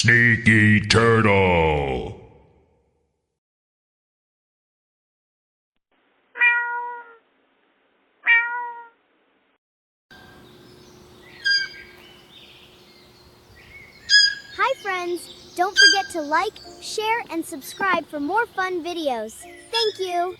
Sneaky Turtle. Hi friends! Don't forget to like, share, and subscribe for more fun videos. Thank you!